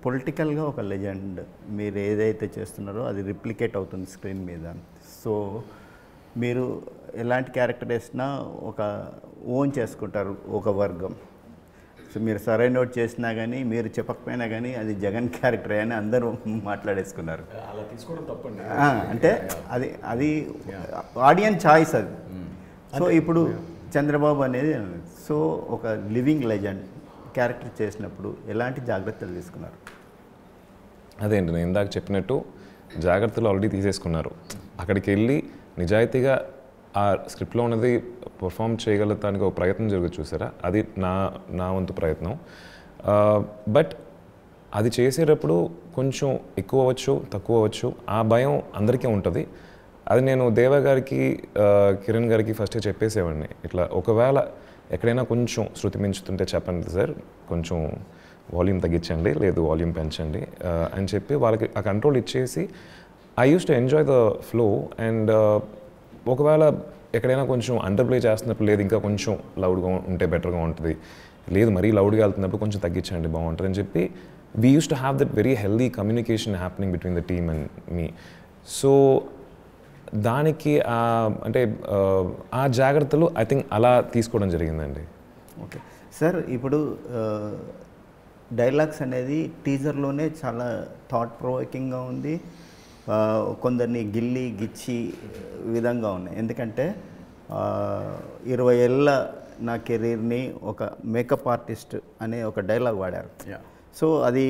పొలిటికల్గా ఒక లెజెండ్. మీరు ఏదైతే చేస్తున్నారో అది రిప్లికేట్ అవుతుంది స్క్రీన్ మీద. సో మీరు ఎలాంటి క్యారెక్టర్ వేసినా ఒక ఓన్ చేసుకుంటారు ఒక వర్గం. సో మీరు సరైన నోట్ చేసినా కానీ మీరు చెప్పకపోయినా కానీ అది జగన్ క్యారెక్టర్ అని అందరూ మాట్లాడేసుకున్నారు. అలా తీసుకోవడం తప్పండి. అంటే అది ఆడియన్స్ చాయిస్ అది. సో ఇప్పుడు చంద్రబాబు అనేది సో ఒక లివింగ్ లెజెండ్ క్యారెక్టర్ చేసినప్పుడు ఎలాంటి జాగ్రత్తలు తీసుకున్నారు? అదేంటి నేను ఇందాక చెప్పినట్టు జాగ్రత్తలు ఆల్రెడీ తీసేసుకున్నారు. అక్కడికి వెళ్ళి నిజాయితీగా ఆ స్క్రిప్ట్లో ఉన్నది పర్ఫామ్ చేయగలుగుతానికి ఒక ప్రయత్నం జరుగుతుంది చూసారా, అది నా వంతు ప్రయత్నం. బట్ అది చేసేటప్పుడు కొంచెం ఎక్కువ అవ్వచ్చు తక్కువ అవ్వచ్చు, ఆ భయం అందరికీ ఉంటుంది. అది నేను దేవా గారికి కిరణ్ గారికి ఫస్టే చెప్పేసేవాడిని, ఇట్లా ఒకవేళ ఎక్కడైనా కొంచెం శృతి మించుతుంటే చెప్పండి సార్, కొంచెం వాల్యూమ్ తగ్గించండి, లేదు వాల్యూమ్ పెంచండి అని చెప్పి వాళ్ళకి ఆ కంట్రోల్ ఇచ్చేసి I use to enjoy the flow. And ఒకవేళ ఎక్కడైనా కొంచెం అండర్ ప్లే చేస్తున్నప్పుడు లేదు ఇంకా కొంచెం లౌడ్గా ఉంటే బెటర్గా ఉంటుంది, లేదు మరీ లౌడ్గా వెళ్తున్నప్పుడు కొంచెం తగ్గించండి బాగుంటుంది అని చెప్పి we use to have that very healthy communication happening between the team and me. So దానికి అంటే ఆ జాగ్రత్తలు ఐ థింక్ అలా తీసుకోవడం జరిగిందండి. ఓకే సార్, ఇప్పుడు డైలాగ్స్ అనేది టీజర్లోనే చాలా థాట్ ప్రొవోకింగ్గా ఉంది, కొందరిని గిల్లి గిచ్చి విధంగా ఉన్నాయి. ఎందుకంటే 20 ఏళ్ళ నా కెరీర్ని ఒక మేకప్ ఆర్టిస్ట్ అనే ఒక డైలాగ్ వాడారు. సో అది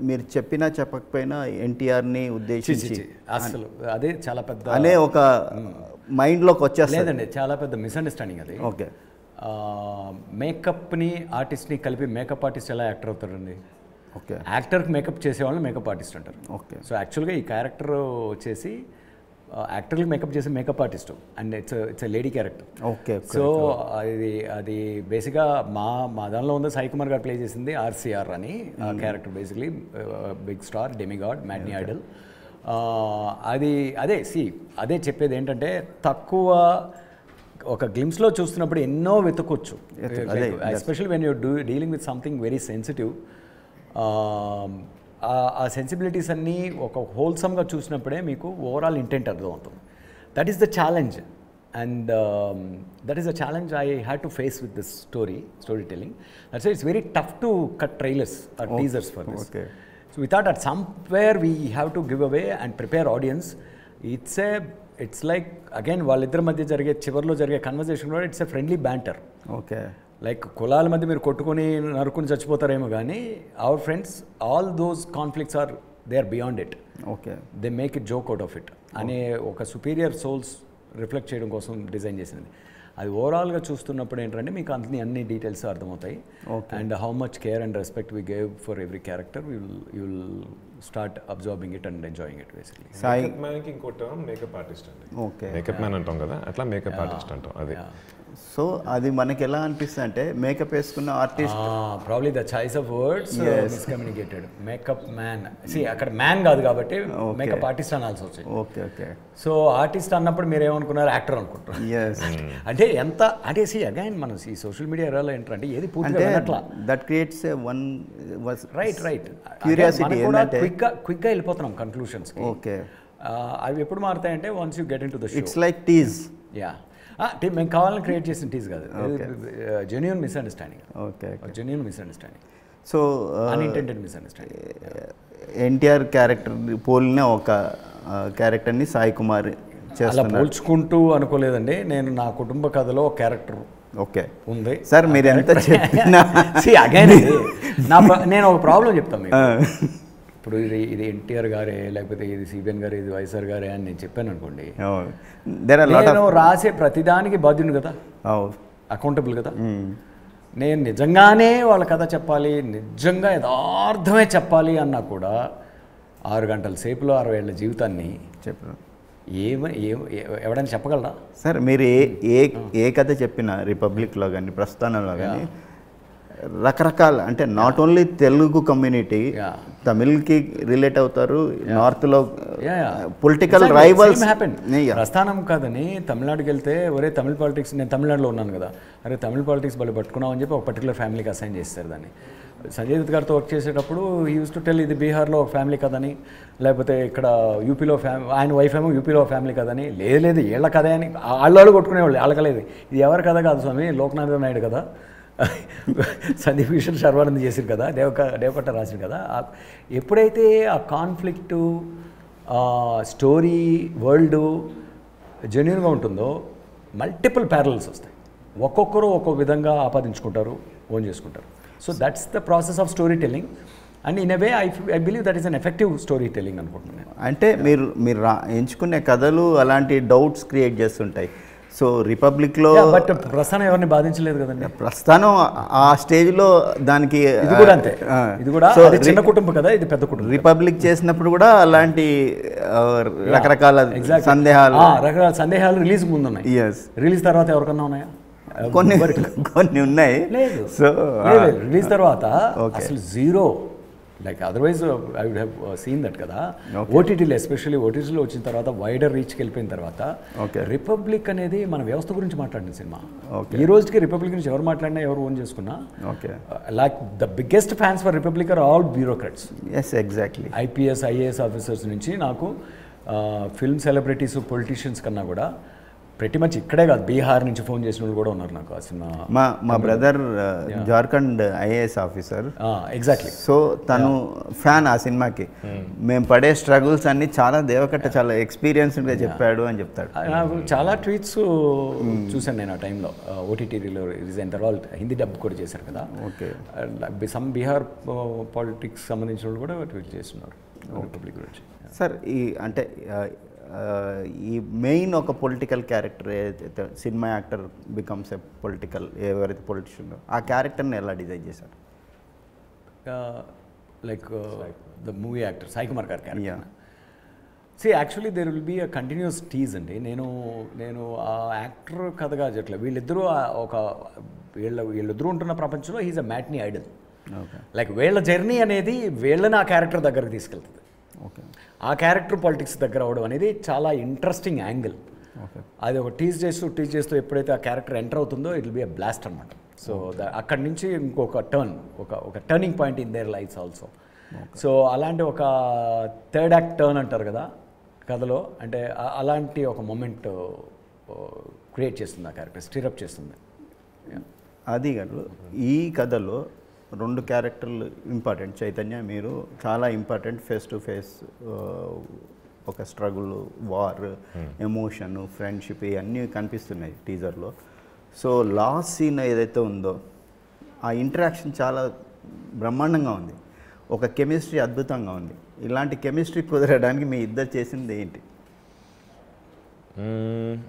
మీరు చెప్పినా చెప్పకపోయినా ఎన్టీఆర్ని ఉద్దేశించి అసలు అదే చాలా పెద్ద అనే ఒక మైండ్లోకి వచ్చేస్తుంది. లేదండి, చాలా పెద్ద మిస్అండర్స్టాండింగ్ అది. ఓకే, మేకప్ని ఆర్టిస్ట్ని కలిపి మేకప్ ఆర్టిస్ట్ ఎలా యాక్టర్ అవుతారండి? ఓకే, యాక్టర్కి మేకప్ చేసేవాళ్ళని మేకప్ ఆర్టిస్ట్ అంటారు. ఓకే. సో యాక్చువల్గా ఈ క్యారెక్టర్ వచ్చేసి యాక్టర్కి మేకప్ చేసే makeup artist and it's lady character. Okay. So అది బేసిక్గా మా దానిలో ఉంది, సాయి కుమార్ గారు ప్లే చేసింది ఆర్సీఆర్ అని ఆ character. Basically big star, demigod, matinee idol. అదే చెప్పేది ఏంటంటే తక్కువ ఒక గ్లిమ్స్లో చూస్తున్నప్పుడు ఎన్నో వెతుకోవచ్చు, especially when you dealing with something very sensitive. ఆ సెన్సిబిలిటీస్ అన్నీ ఒక హోల్సమ్గా చూసినప్పుడే మీకు ఓవరాల్ ఇంటెంట్ అర్థమవుతుంది. That is the challenge and that is the challenge I had to face with this story telling. That's it's very tough to cut trailers or teasers for this. So we thought at somewhere we have to give away and prepare audience. It's like again వాళ్ళిద్దరి మధ్య చివరిలో జరిగే conversation కూడా it's a friendly banter. Okay, like కులాల మధ్య మీరు కొట్టుకొని నరుకుని చచ్చిపోతారేమో కానీ our friends all those conflicts are they are beyond it. Okay, they make it joke out of it అనే ఒక సుపీరియర్ సోల్స్ రిఫ్లెక్ట్ చేయడం కోసం డిజైన్ చేసింది. అది ఓవరాల్గా చూస్తున్నప్పుడు ఏంటంటే మీకు అన్ని డీటెయిల్స్ అర్థమవుతాయి. And how much care and respect we gave for every character you will start observing it and enjoying it. Basically makeup మ్యాన్కి ఇంకో టర్మ్ మేకప్ ఆర్టిస్ట్ అండి. ఓకే, మేకప్ మ్యాన్ అంటాం కదా, అట్లా మేకప్ ఆర్టిస్ట్ అంటాం. అది సో అది మనకి ఎలా అనిపిస్తుంది అంటే మేకప్ వేసుకున్న artist probably the choice of words మిస్కమ్యూనికేటెడ్. Makeup man అక్కడ మ్యాన్ కాదు కాబట్టి మేకప్ ఆర్టిస్ట్ అనాల్సి వచ్చింది. Okay, okay. సో ఆర్టిస్ట్ అన్నప్పుడు మీరు ఏమనుకున్నారు? యాక్టర్ అనుకుంటారు. అంటే ఎంత అంటే అగైన్ మనం ఈ సోషల్ మీడియా ఎరాలో ఏంటంటే ఏది పూర్తిగా అట్లా that creates one right curiosity ఏంటంటే క్విక్గా వెళ్ళిపోతున్నాం కన్క్లూషన్స్కి. ఓకే, అవి ఎప్పుడు మారుతాయంటే once you get into the show. It's like tease. Yeah, మేము కావాలని క్రియేట్ చేసిన టీజ్ కాదు, genuine misunderstanding. Okay, genuine misunderstanding. So unintended misunderstanding. NTR character పోలిన ఒక క్యారెక్టర్ని సాయి కుమార్ అలా పోల్చుకుంటూ అనుకోలేదండి. నేను నా కుటుంబ కథలో ఒక క్యారెక్టర్ ఓకే ఉంది సార్. మీరు ఎంత చెప్పినా అగైన్ నేను ఒక ప్రాబ్లం చెప్తాను మీకు. ఇప్పుడు ఇది ఎన్టీఆర్ గారే లేకపోతే ఇది సిబిఎన్ గారే ఇది వైఎస్ఆర్ గారే అని నేను చెప్పాను అనుకోండి, నేను రాసే ప్రతిదానికి బాధ్యుని కదా, అకౌంటబుల్ కదా. నేను నిజంగానే వాళ్ళ కథ చెప్పాలి, నిజంగా యథార్థమే చెప్పాలి అన్నా కూడా 6 గంటల సేపులో 60 ఏళ్ళ జీవితాన్ని చెప్పారు ఎవడైనా చెప్పగలరా సార్? మీరు ఏ కథ చెప్పినా రిపబ్లిక్లో కానీ ప్రస్థానంలో కానీ రకరకాల అంటే నాట్ ఓన్లీ తెలుగు కమ్యూనిటీ, తమిళ్కి రిలేట్ అవుతారు, నార్త్లో పొలిటికల్ రైవల్స్. ప్రస్థానం కాదని తమిళనాడుకి వెళ్తే ఒరే తమిళ పాలిటిక్స్, నేను తమిళనాడులో ఉన్నాను కదా, అరే తమిళ పాలిటిక్స్ వాళ్ళు పట్టుకున్నాం అని చెప్పి ఒక పర్టికులర్ ఫ్యామిలీకి అసైన్ చేస్తారు దాన్ని. సంజయ్ దత్ గారితో వర్క్ చేసేటప్పుడు ఈ యూస్ టు టెల్ ఇది బీహార్లో ఒక ఫ్యామిలీ కదని, లేకపోతే ఇక్కడ యూపీలో ఆయన వైఫ్ ఏమో యూపీలో ఫ్యామిలీ కదని, లేదు వీళ్ళ కథ అని వాళ్ళు కొట్టుకునేవాళ్ళు. వాళ్ళకలేదు ఇది ఎవరి కథ కాదు స్వామి, లోక్నాథ్ నాయుడు కదా, సందీప్ కిషన్ శర్వానంద్ చేసారు కదా, దేవకట్ట రాసిన కదా. ఎప్పుడైతే ఆ కాన్ఫ్లిక్టు స్టోరీ వరల్డ్ జెన్యూన్గా ఉంటుందో మల్టిపుల్ ప్యారల్స్ వస్తాయి. ఒక్కొక్కరు ఒక్కొక్క విధంగా ఆపాదించుకుంటారు, ఓన్ చేసుకుంటారు. So that's the process of story telling. And in a way I believe that is an effective story telling అనుకుంటున్నాను. అంటే మీరు ఎంచుకునే కథలు అలాంటి డౌట్స్ క్రియేట్ చేస్తుంటాయి. సో రిపబ్లిక్లో బట్ ప్రస్థానం ఎవరిని బాధించలేదు కదండి. ప్రస్థానం ఆ స్టేజ్లో దానికి ఇది కూడా అంతే, ఇది కూడా చిన్న కుటుంబం కదా, ఇది పెద్ద కుటుంబం. రిపబ్లిక్ చేసినప్పుడు కూడా అలాంటి రకరకాల సందేహాలు రిలీజ్ ముందు ఉన్నాయి. రిలీజ్ తర్వాత ఎవరికన్నా ఉన్నాయా? కొన్ని ఉన్నాయి. లేదు. సో రిలీజ్ తర్వాత అసలు zero. Like otherwise I would have seen that కదా. ఓటీటీలో ఎస్పెషల్లీ ఓటీటీలో వచ్చిన తర్వాత వైడర్ రీచ్కి వెళ్ళిపోయిన తర్వాత రిపబ్లిక్ అనేది మన వ్యవస్థ గురించి మాట్లాడిన సినిమా. ఈ రోజుకి రిపబ్లిక్ గురించి ఎవరు మాట్లాడినా, ఎవరు ఓన్ చేసుకున్నా, like the biggest fans for Republic are all bureaucrats. Exactly. IPS IAS officers నుంచి నాకు ఫిల్మ్ సెలబ్రిటీస్ పొలిటీషియన్స్ కన్నా కూడా ప్రతి మచ్ ఇక్కడే కాదు, బీహార్ నుంచి ఫోన్ చేసిన వాళ్ళు కూడా ఉన్నారు నాకు ఆ సినిమా. మా brother Jharkhand IAS officer. Exactly. So తను ఫ్యాన్ ఆ సినిమాకి. మేము పడే స్ట్రగుల్స్ అన్ని చాలా దేవకట్ట చాలా ఎక్స్పీరియన్స్డ్గా చెప్పాడు అని చెప్తాడు. నాకు చాలా ట్వీట్స్ చూశాను నేను ఆ టైంలో. ఓటీటీలో రిలీజ్ అయిన తర్వాత హిందీ డబ్ కూడా చేశారు కదా. ఓకే. సమ్ బీహార్ పాలిటిక్స్ సంబంధించిన వాళ్ళు కూడా ట్వీట్ చేస్తున్నారు రిపబ్లిక్ గురించి. సార్ అంటే ఈ మెయిన్ ఒక పొలిటికల్ క్యారెక్టర్ ఏదైతే cinema actor becomes a political, ఎవరైతే పొలిటిషియన్ ఆ క్యారెక్టర్ని ఎలా డిజైన్ చేశారు? Like the movie actor Sai Kumar గారి character. See, actually there will be a continuous tease అండి. నేను ఆ యాక్టర్ కథగా చెప్పలేదు. వీళ్ళిద్దరూ ఉంటున్న ప్రపంచంలో he's a matinee idol. Like వీళ్ళ జర్నీ అనేది వీళ్ళని ఆ క్యారెక్టర్ దగ్గరకు తీసుకెళ్తుంది. ఆ క్యారెక్టర్ పాలిటిక్స్ దగ్గర అవడం అనేది చాలా ఇంట్రెస్టింగ్ యాంగిల్. అది ఒక టీజ్ చేస్తూ ఎప్పుడైతే ఆ క్యారెక్టర్ ఎంటర్ అవుతుందో it will be a blast అనమాట. సో అక్కడి నుంచి ఇంకొక ఒక turning point in there lifes also. So అలాంటి ఒక థర్డ్ యాక్ట్ టర్న్ అంటారు కదా కథలో, అంటే అలాంటి ఒక మూమెంట్ క్రియేట్ చేస్తుంది ఆ క్యారెక్టర్, స్టిరప్ చేస్తుంది. అది కాదు, ఈ కథలో 2 క్యారెక్టర్లు ఇంపార్టెంట్. చైతన్య మీరు చాలా ఇంపార్టెంట్. ఫేస్ టు ఫేస్ ఒక స్ట్రగుల్, వార్, ఎమోషన్, ఫ్రెండ్షిప్ ఇవన్నీ కనిపిస్తున్నాయి టీజర్లో. సో లాస్ట్ సీన్ ఏదైతే ఉందో ఆ ఇంటరాక్షన్ చాలా బ్రహ్మాండంగా ఉంది. ఒక కెమిస్ట్రీ అద్భుతంగా ఉంది. ఇలాంటి కెమిస్ట్రీ కుదరడానికి మీ ఇద్దరు చేసింది ఏంటి?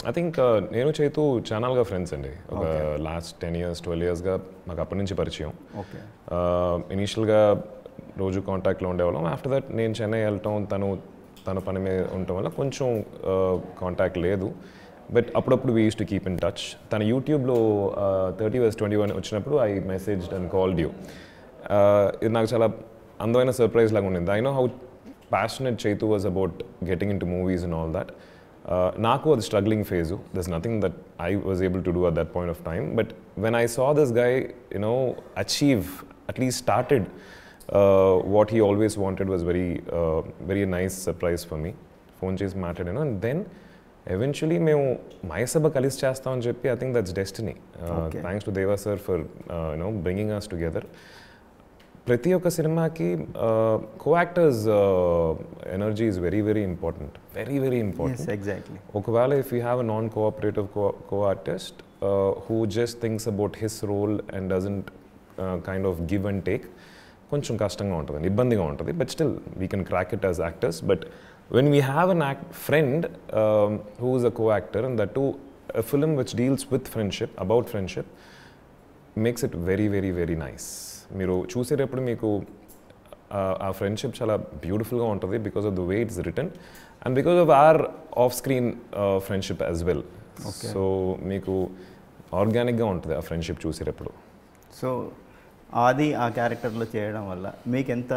ఐ థింక్ నేను చైతు ఛానల్గా ఫ్రెండ్స్ అండి. ఒక లాస్ట్ 10 years 12 yearsగా మాకు అప్పటి నుంచి పరిచయం. ఇనీషియల్గా రోజు కాంటాక్ట్లో ఉండేవాళ్ళం. ఆఫ్టర్ దట్ నేను చెన్నై వెళ్ళటం, తన పని మీద ఉండటం వల్ల కొంచెం కాంటాక్ట్ లేదు. బట్ అప్పుడప్పుడు we use to keep in touch. తన యూట్యూబ్లో 30vs21 వచ్చినప్పుడు I messaged and called you. ఇది నాకు చాలా అందమైన సర్ప్రైజ్ లాగా ఉండింది. I know how passionate Chaitu was about getting in to movies and all that. నాకు అది struggling phase. దర్స్ nothing that I was able to do at that point of time. But when I saw this guy achieve, at least started what he always wanted, was very nice surprise for me. Phone చేసి మాట్లాడాను. And then eventually మేము మయసభ కలిసి చేస్తామని చెప్పి, I think that's destiny. Thanks to Deva sir for bringing us together. ప్రతి ఒక్క సినిమాకి co actors energy is very important. Very important. Exactly. ఒకవేళ if you have a non cooperative co artist who just thinks about his role and doesn't kind of give and take, కొంచెం కష్టంగా ఉంటుంది, ఇబ్బందిగా ఉంటుంది. But still we can crack it as actors. But when we have an friend who is a co-actor, and that too a film which deals with friendship, about friendship, makes it very nice. మీరు చూసేటప్పుడు మీకు ఆ friendship చాలా బ్యూటిఫుల్గా ఉంటుంది because of the way it's written and because of our off screen friendship as well. So మీకు ఆర్గానిక్గా ఉంటుంది ఆ ఫ్రెండ్షిప్ చూసేటప్పుడు. సో అది ఆ క్యారెక్టర్లో చేయడం వల్ల మీకు ఎంత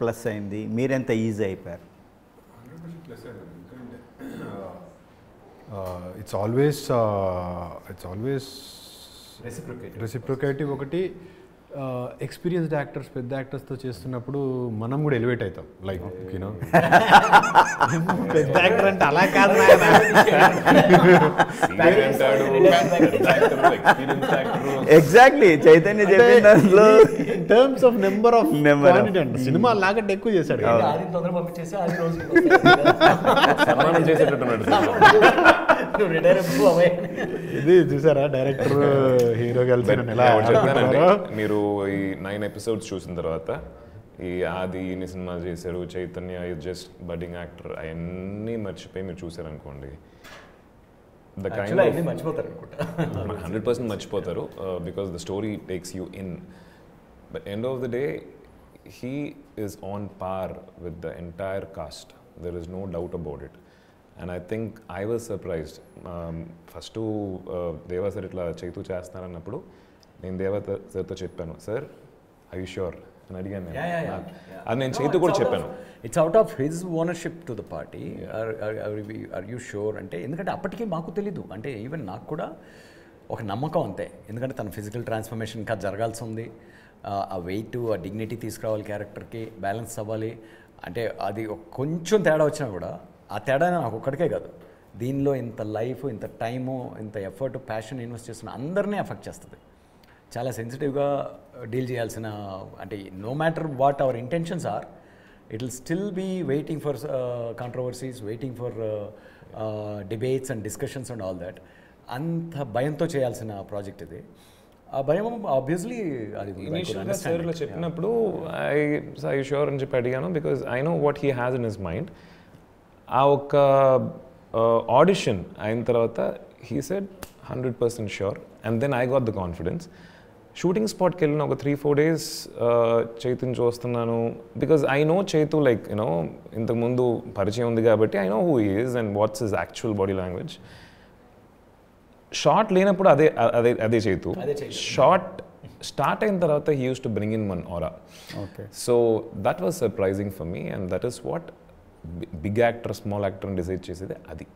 ప్లస్ అయింది, మీరెంత ఈజీ అయిపోయారు? It's always reciprocative. ఒకటి ఎక్స్పీరియన్స్డ్ యాక్టర్స్ పెద్ద యాక్టర్స్తో చేస్తున్నప్పుడు మనం కూడా ఎలివేట్ అవుతాం లైక్ యూనో పెద్ద యాక్టర్ అంటే అలా కాదు ఎగ్జాక్ట్లీ చైతన్య చెప్పిన దాంట్లో in terms of number of cinema లాగంటే ఎక్కువ చేశాడు ఇది చూసారా డైరెక్టర్ హీరో కలిసి మీరు ఈ 9 episodes చూసిన తర్వాత ఈ ఆది ఇన్ని సినిమాలు చేశారు, Chaitanya is just budding actor, అవన్నీ మర్చిపోయి మీరు చూసారనుకోండి, ద కైండ్ 100% మర్చిపోతారు because the story takes you in. But end of the day he is on par with the entire cast. There is no doubt about it. And I think I was surprised. First Deva sir itla Chaitu చేస్తానన్నప్పుడు నేను దేవా సార్తో చెప్పాను, sir I you sure అని అడిగాను. అది నేను చైతు కూడా చెప్పాను. It's out of his ownership to the party. Are you sure అంటే, ఎందుకంటే అప్పటికీ మాకు తెలీదు, అంటే ఈవెన్ నాకు కూడా ఒక నమ్మకం అంతే, ఎందుకంటే తన ఫిజికల్ ట్రాన్స్ఫర్మేషన్ ఇంకా జరగాల్సి ఉంది, ఆ వెయిట్ ఆ డిగ్నిటీ తీసుకురావాలి, క్యారెక్టర్కి బ్యాలెన్స్ అవ్వాలి. అంటే అది కొంచెం తేడా వచ్చినా కూడా ఆ తేడా నాకు ఒక్కడికే కాదు, దీనిలో ఇంత లైఫ్, ఇంత టైము, ఇంత ఎఫర్ట్, ప్యాషన్ ఇన్వెస్ట్ చేస్తున్న అందరినీ ఎఫెక్ట్ చేస్తుంది. చాలా సెన్సిటివ్గా డీల్ చేయాల్సిన, అంటే no matter what our intentions are, it will still be waiting for controversies, waiting for debates and discussions and all that. అంత భయంతో చేయాల్సిన ప్రాజెక్ట్ ఇది. ఆ భయం ఆబ్వియస్లీ అది ఇనిషియల్గా సార్లో చెప్పినప్పుడు ఐ షూర్ అని చెప్పి అడిగాను, because I know what he has in his mind. ఆ ఒక్క ఆడిషన్ అయిన తర్వాత he said 100% sure, and then I got the confidence. Shooting స్పాట్కి వెళ్ళిన ఒక 3-4 days చైతుని చూస్తున్నాను, because I know Chaitu like you know ఇంతకుముందు పరిచయం ఉంది కాబట్టి I know who he is and what's his actual body language. Shot లేనప్పుడు అదే అదే అదే చైతు, షార్ట్ స్టార్ట్ అయిన తర్వాత he use to bring in one aura. So that was surprising for me, and that is what big actor small actor అని decide చేసేది అది.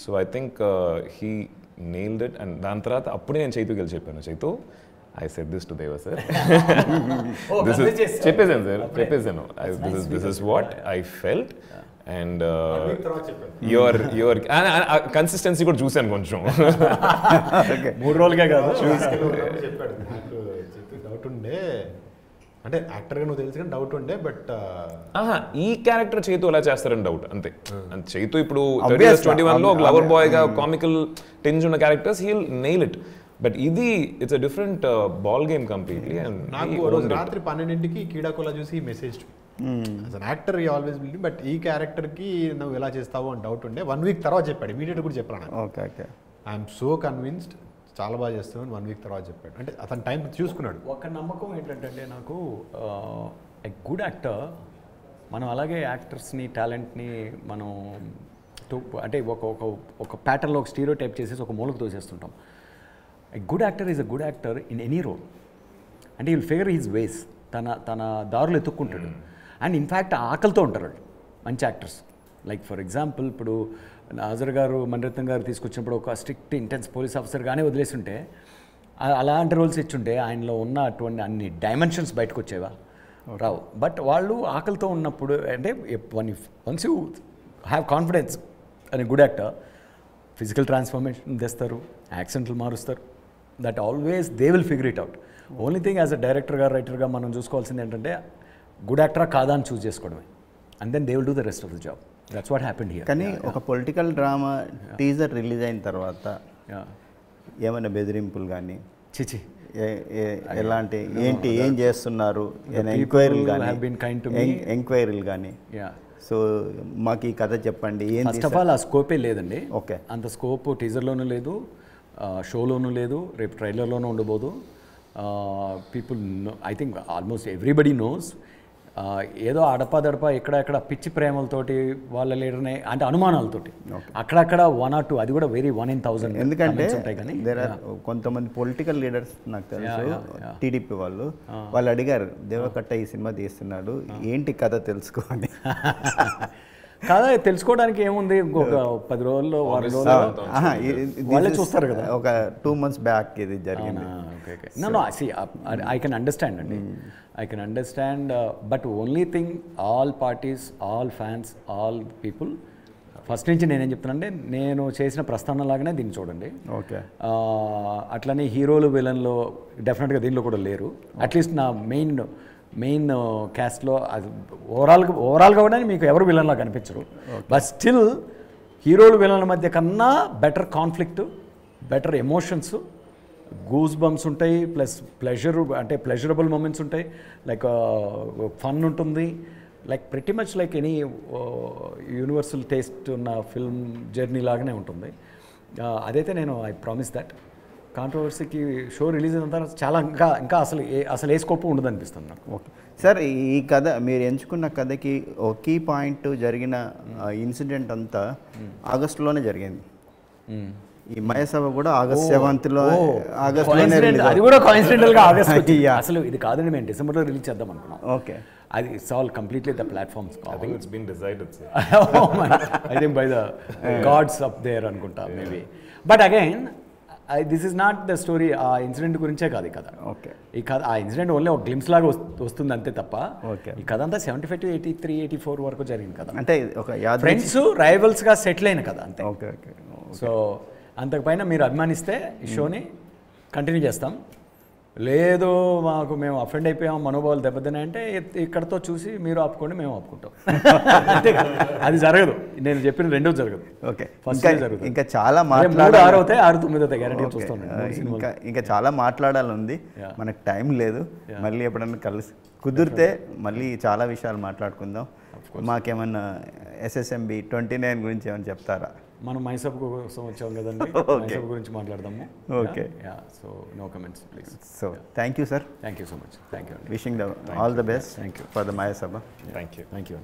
So I think he nailed it. And దాని తర్వాత అప్పుడే నేను చైతుకి వెళ్ళి చెప్పాను, Chaitu I said this to Deva sir, చెప్పేసాను సార్, చెప్పేసాను, this is what I felt. And your consistency కూడా చూశాను కొంచెం, 3 రోజులుగా కాదు చెప్పాడు. నాకు డౌట్ ఉండే, అంటే యాక్టర్గా నువ్వు తెలుసు కానీ డౌట్ ఉండే, బట్ ఈ క్యారెక్టర్ చైతు ఎలా చేస్తారని డౌట్ అంతే. చైతు ఇప్పుడు 30s-21 లో ఒక లవర్ బాయ్ గా కామికల్ టెన్స్ ఉన్న characters he'll nail it, but ఇది it's a different ball game completely. And నాకు రోజు రాత్రి 12కి కీడాకోలా చూసి message as an actor you always believe, but ఈ క్యారెక్టర్కి నువ్వు ఎలా చేస్తావు అని డౌట్ ఉండే. 1 week తర్వాత చెప్పాడు, ఇమీడియట్ కూడా చెప్పాను. Okay okay, I'm so convinced చాలా బాగా చేస్తున్నాను 1 week తర్వాత చెప్పాడు. అంటే అతను టైం చూసుకున్నాడు. ఒక నమ్మకం ఏంటంటే నాకు ఎ గుడ్ యాక్టర్, మనం అలాగే యాక్టర్స్ని టాలెంట్ని మనం అంటే ఒక ప్యాటర్న్లో ఒక స్టీరియో టైప్ చేసేసి ఒక మూలకు తోసేస్తుంటాం. A good actor is a good actor in any role, అంటే విల్ ఫిగర్ హిజ్ వేస్, తన దారులు ఎత్తుక్కుంటాడు. అండ్ ఇన్ఫ్యాక్ట్ ఆకలితో ఉంటారు వాళ్ళు మంచి యాక్టర్స్. లైక్ ఫర్ ఎగ్జాంపుల్ ఇప్పుడు నాజర్ గారు, మణిరత్నం గారు తీసుకొచ్చినప్పుడు ఒక స్ట్రిక్ట్ ఇంటెన్స్ పోలీస్ ఆఫీసర్గానే వదిలేస్తుంటే, అలాంటి రోల్స్ ఇచ్చుంటే ఆయనలో ఉన్న అటువంటి అన్ని డైమెన్షన్స్ బయటకు వచ్చేవా, రావు. బట్ వాళ్ళు ఆకలితో ఉన్నప్పుడు, అంటే వన్స్ యూ హ్యావ్ కాన్ఫిడెన్స్ అని గుడ్ యాక్టర్, ఫిజికల్ ట్రాన్స్ఫర్మేషన్ తెస్తారు, యాక్సెంట్లు మారుస్తారు, that always they will figure it out. Only thing as a డైరెక్టర్గా, రైటర్గా మనం చూసుకోవాల్సింది ఏంటంటే గుడ్ యాక్టరా కాదా అని చూస్ చేసుకోవడమే, and then they will do the rest of the job. That's what happened here. కానీ ఒక పొలిటికల్ డ్రామా టీజర్ రిలీజ్ అయిన తర్వాత ఏమైనా బెదిరింపులు కానీ చిచి ఎలాంటి ఏంటి ఏం చేస్తున్నారు ఎంక్వైరీలు కానీ, సో మాకు ఈ కథ చెప్పండి. ఫస్ట్ ఆఫ్ ఆల్ ఆ స్కోపే లేదండి. ఓకే, అంత స్కోప్ టీజర్లోనూ లేదు, షోలోనూ లేదు, రేపు ట్రైలర్లోనూ ఉండబోదు. People I think almost everybody knows. ఏదో అడపా ఎక్కడ పిచ్చి ప్రేమలతోటి వాళ్ళ లీడర్ని, అంటే అనుమానాలతోటి అక్కడక్కడ 1 or 2, అది కూడా వెరీ 1 in 1000. ఎందుకంటే కొంతమంది పొలిటికల్ లీడర్స్ నాకు తెలుసు, టీడీపీ వాళ్ళు అడిగారు, దేవకట్ట ఈ సినిమా తీస్తున్నాడు, ఏంటి కథ తెలుసుకోండి. కాదా తెలుసుకోవడానికి ఏముంది, ఇంకొక 10 రోజుల్లో 10 రోజుల్లో వాళ్ళే చూస్తారు కదా. ఒక 2 months బ్యాక్ ఇది జరిగింది. No, see, I can understand అండి, I can understand, but only thing, all parties, all fans, all people, first నుంచి నేనేం చెప్తానంటే, నేను చేసిన ప్రస్థానం లాగానే దీన్ని చూడండి. ఓకే. అట్లనే హీరోలు విలన్లో డెఫినెట్గా దీనిలో కూడా లేరు. అట్లీస్ట్ నా మెయిన్ క్యాస్ట్లో అది ఓవరాల్గా కూడా మీకు ఎవరు విలన్లా కనిపించరు. బట్ స్టిల్ హీరోలు విలన్ల మధ్య కన్నా better conflict, better emotions, goose bumps ఉంటాయి, ప్లస్ ప్లెజరబుల్ మూమెంట్స్ ఉంటాయి, లైక్ ఫన్ ఉంటుంది, like pretty much like any universal taste ఉన్న ఫిల్మ్ జర్నీ లాగానే ఉంటుంది. అదైతే నేను ఐ ప్రామిస్ దట్. కాంట్రవర్సీకి షో రిలీజ్ అయిన తర్వాత చాలా ఇంకా అసలు ఏ స్కోప్ ఉండదు అనిపిస్తుంది నాకు. ఓకే సార్, ఈ కథ మీరు ఎంచుకున్న కథకి ఒక కీ పాయింట్ జరిగిన ఇన్సిడెంట్ అంతా ఆగస్టులోనే జరిగింది. ఈ మయసభ కూడా August 7th అది కూడా కోఇన్సిడెంటల్గా ఆగస్ట్. అసలు ఇది కాదండి, మేము డిసెంబర్లో రిలీజ్ చేద్దాం అనుకున్నాం. ఓకే. అది it's all completely the platforms. I think it's been decided, sir. I think by the gods up there అనుకుంటా maybe. But again this is not the story. ఆ ఇన్సిడెంట్ గురించే కాదు ఈ కథ. ఓకే. ఈ కథ ఆ ఇన్సిడెంట్ ఓన్లీ ఒక గ్లిమ్స్ లాగా వస్తుంది అంతే తప్ప, ఓకే, ఈ కథ అంతా 75 to 83, 84 వరకు జరిగింది కదా. అంటే ఒక ఫ్రెండ్స్ రైవల్స్గా సెటిల్ అయిన కదా అంతే. ఓకే. ఓకే. సో అంతకుపైన మీరు అభిమానిస్తే ఈ షోని కంటిన్యూ చేస్తాం. లేదు మేము అఫెండ్ అయిపోయాం, మనోభావాలు దెబ్బతిన్నాయి అంటే ఇక్కడతో చూసి మీరు ఆపుకోండి, మేము ఆపుకుంటాం. అంతే కదా, అది జరగదు. నేను చెప్పిన రెండో జరగదు. ఓకే. ఫస్ట్ జరగదు. ఇంకా చాలా 6 అవుతాయి, 6, 9 అవుతాయి గ్యారెంటీ చూస్తాను. ఇంకా చాలా మాట్లాడాలి ఉంది, మనకు టైం లేదు. మళ్ళీ ఎప్పుడన్నా కుదిరితే మళ్ళీ చాలా విషయాలు మాట్లాడుకుందాం. మాకేమన్నా SSMB 29 గురించి ఏమైనా చెప్తారా? మనం మైసభ కోసం వచ్చాం కదండి, మైసభ గురించి మాట్లాడదాము. Okay. So no comments please. So thank you sir. Thank you so much. Thank you. Wishing all the best thank you for the Mayasabha. Thank you. Thank you.